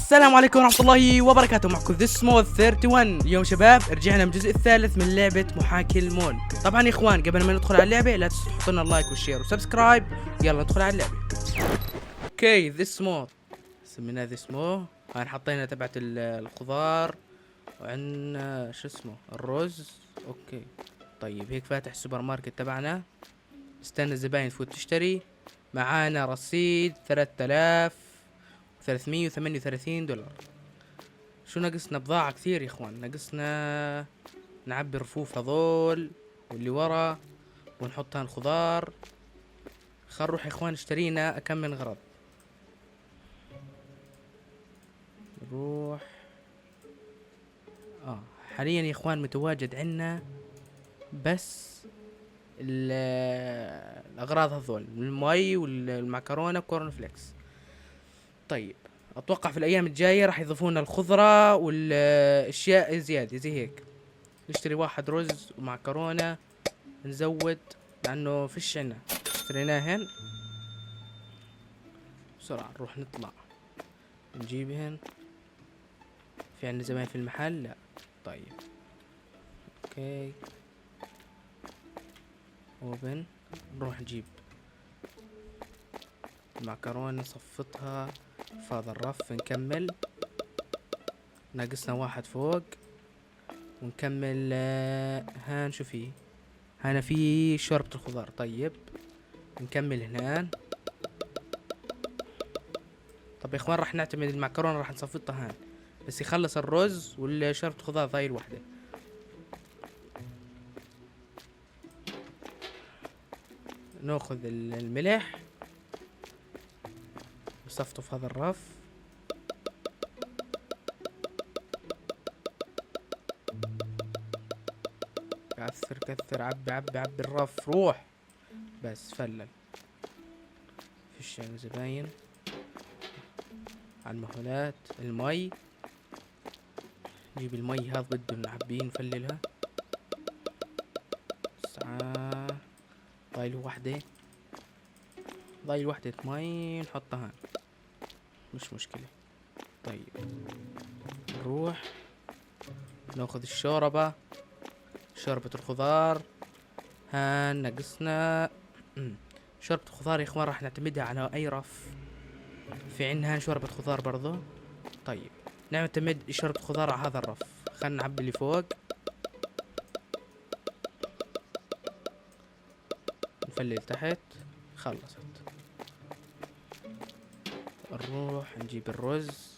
السلام عليكم ورحمة الله وبركاته. معكم ذا سمول 31. اليوم شباب رجعنا من الجزء الثالث من لعبة محاكي المول. طبعا يا اخوان قبل ما ندخل على اللعبة لا تنسوا تحطوا لنا لايك وشير وسبسكرايب. يلا ندخل على اللعبة. اوكي ذا سمول سميناه ذا سمول. هاي حطينا تبعت الخضار وعندنا شو اسمه الرز. اوكي طيب هيك فاتح السوبر ماركت تبعنا، استنى الزباين تفوت تشتري. معانا رصيد 3338 دولار. شو ناقصنا؟ بضاعة كثير يا اخوان، ناقصنا نعبي الرفوف هذول واللي ورا ونحطها الخضار. خل نروح يا اخوان اشترينا كم من غرض. نروح حاليا يا اخوان متواجد عنا بس الاغراض هذول، المي والمعكرونه كورن فليكس. طيب اتوقع في الايام الجايه راح يضيفون الخضره والاشياء زياده زي هيك. نشتري واحد رز ومعكرونه نزود لانه فيش عنا، اشتريناهن بسرعه. نروح نطلع نجيبهن. في عنا زمان في المحل؟ لا. طيب اوكي اوبن. نروح نجيب المعكرونة نصفتها في هذا الرف. نكمل، ناقصنا واحد فوق ونكمل. هان شو فيه؟ هنا في شوربة الخضار. طيب نكمل هنا. طب يا اخوان راح نعتمد المعكرونة راح نصفتها هان بس يخلص الرز والشوربة الخضار ضايل وحدة. ناخذ الملح نصفته في هذا الرف. كثر كثر، عبي عبي عبي الرف. روح بس فلل. فيش يعني زباين. على المهولات. المي نجيب المي هذا بده نعبيه نفللها. ساعة ضايل وحدة، ضايل وحدة مي نحطها مش مشكلة. طيب نروح ناخذ الشوربة، شوربة الخضار. هان ناقصنا شوربة الخضار يا اخوان راح نعتمدها على اي رف. في عندنا هان شوربة خضار برضو. طيب نعتمد شوربة الخضار على هذا الرف. خلنا نعبي اللي فوق. نفلل تحت. خلصت. نروح نجيب الرز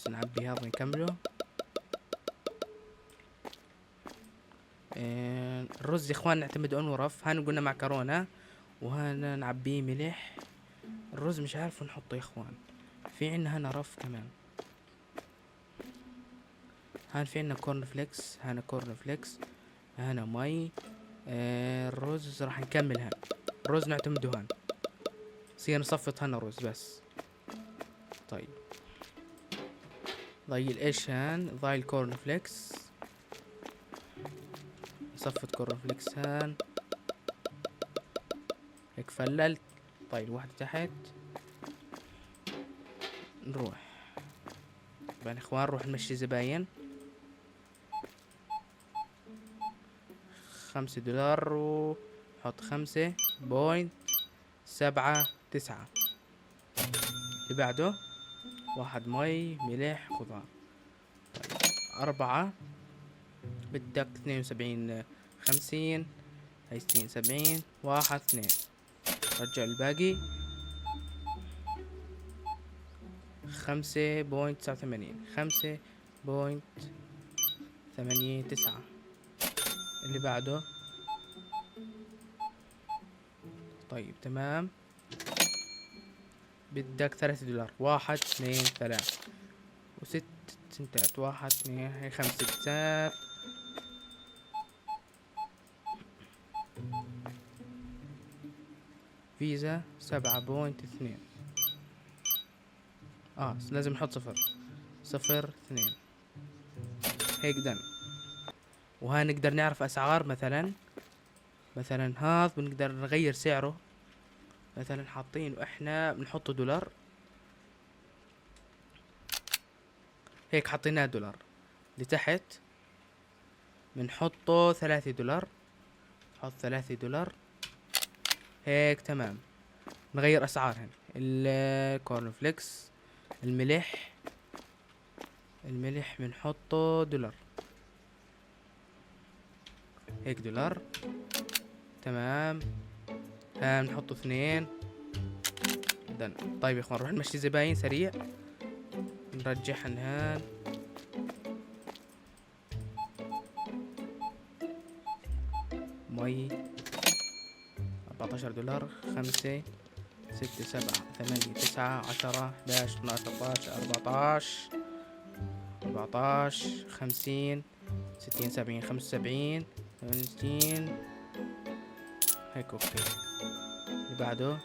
نعبي هذا نكمله. الرز يا اخوان نعتمد انه رف. هان قلنا معكرونة وهنا نعبيه ملح. الرز مش عارف نحطه يا اخوان. في عنا هنا رف كمان. هان في عنا كورن فليكس. هنا كورن فليكس. هنا مي. الرز راح نكمل. هان الرز نعتمده. هان صير نصفط هنا رز بس. طيب ضايل ايش؟ هان ضايل كورن فليكس. نصفط كورن فليكس هان هيك فللت. طيب واحدة تحت. نروح طبعا اخوان نروح نمشي زباين. $5 وحط 5.79. اللي بعده واحد مي ملح خضار. طيب 4 بدك 72 50 هاي 60 70 1 2. رجع الباقي 5.89 5.89. اللي بعده. طيب تمام. بدك $3. 1 2 3 و6 سنتات. 1 2 هي 5 سنتات. فيزا 7.2. لازم نحط 0.02 هيك دن. وها نقدر نعرف اسعار. مثلا هذا بنقدر نغير سعره. مثلا حاطين احنا بنحطه $. هيك حطيناه دولار. لتحت بنحطه 3 دولار. نحط 3 دولار هيك تمام. نغير اسعارهن. الكورن فليكس، الملح بنحطه دولار. هيك دولار تمام. ها بنحطه 2 دن. طيب يا اخوان نروح نمشي زباين سريع. نرجعهن هان. مي 14 دولار. 5 6 7 8 9 10 11 12 13 14 50 60 70 75 68. هيك اوكي. اللي بعده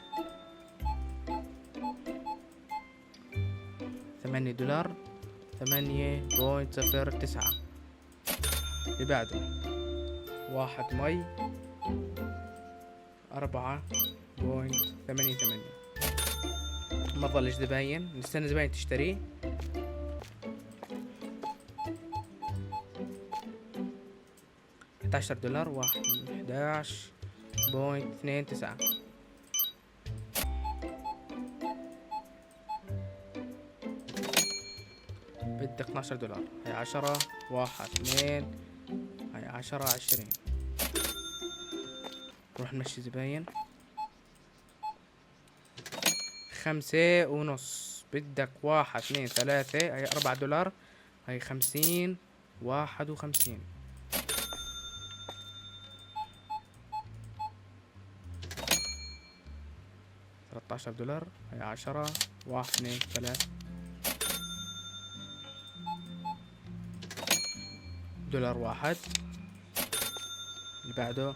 8 دولار. 8.09. اللي بعده 1 مي 4.88. ما ظلش زباين. نستنى زباين تشتري. $11. 11.29. بدك $12. هي 10 1 2 هي 10 20. نروح نمشي زباين. 5.5. بدك 1 2 3 هي $4. هي 50 51. $13. هي 10 1 2 3 دولار 1. اللي بعده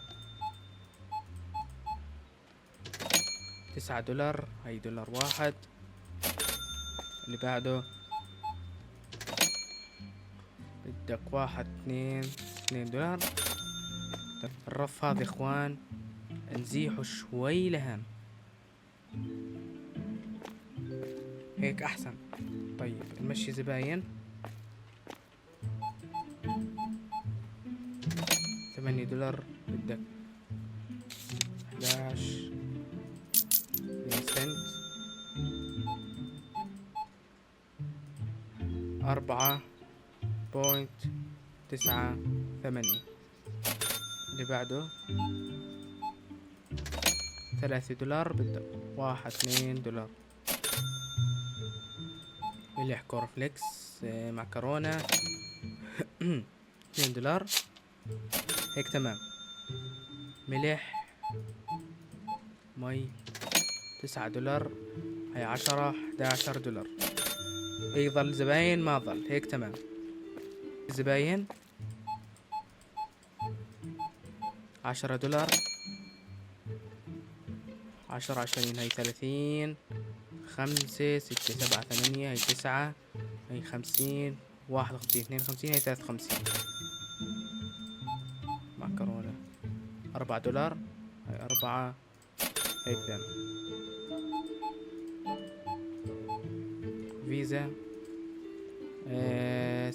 9 دولار. هي دولار 1. اللي بعده بدك 1 2 دولار. الرف هذا اخوان نزيحه شوي لهان هيك احسن. طيب نمشي زباين. 8 دولار. بدك 11 سنت. 4.98. اللي بعده 3 دولار. بدك 1 2 دولار. ملح كورن فليكس معكرونة 2 دولار. هيك تمام. ملح مي 9 دولار. هي 10 $11. هي ظل زباين ما ظل. هيك تمام. زباين 10 دولار. 10 20 هي 30. 5 6 7 8 هي 9 هي 50 51 52 هي 53. معكرونة 4 دولار. هي 4 هيك دم. فيزا 6.49.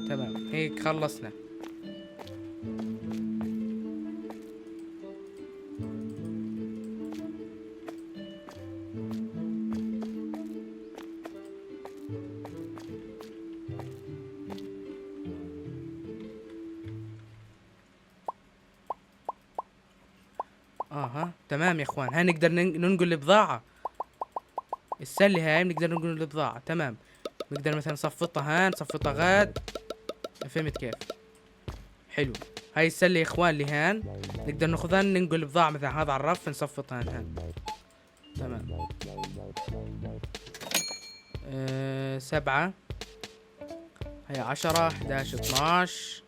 تمام. هيك خلصنا. تمام يا اخوان. هاي نقدر ننقل البضاعة. السلة هاي بنقدر ننقل البضاعة. تمام. نقدر مثلا نصفطها نصفطها غاد. فهمت كيف؟ حلو. هاي السلة يا اخوان اللي هان نقدر ناخذها ننقل البضاعة مثلا هذا على الرف نصفطها هان. تمام. 7 هي 10 11 12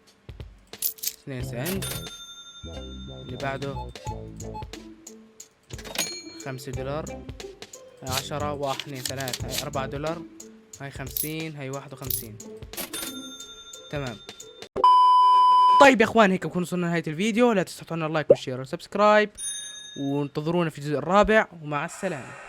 2 سنت. اللي بعده 5 دولار. هاي 10 1 2 3 هاي 4 دولار. هاي 50 هاي 51. تمام. طيب يا اخوان هيك بكون وصلنا لنهاية الفيديو. لا تنسوا تعطونا لايك والشير والسبسكرايب وانتظرونا في الجزء الرابع، ومع السلامة.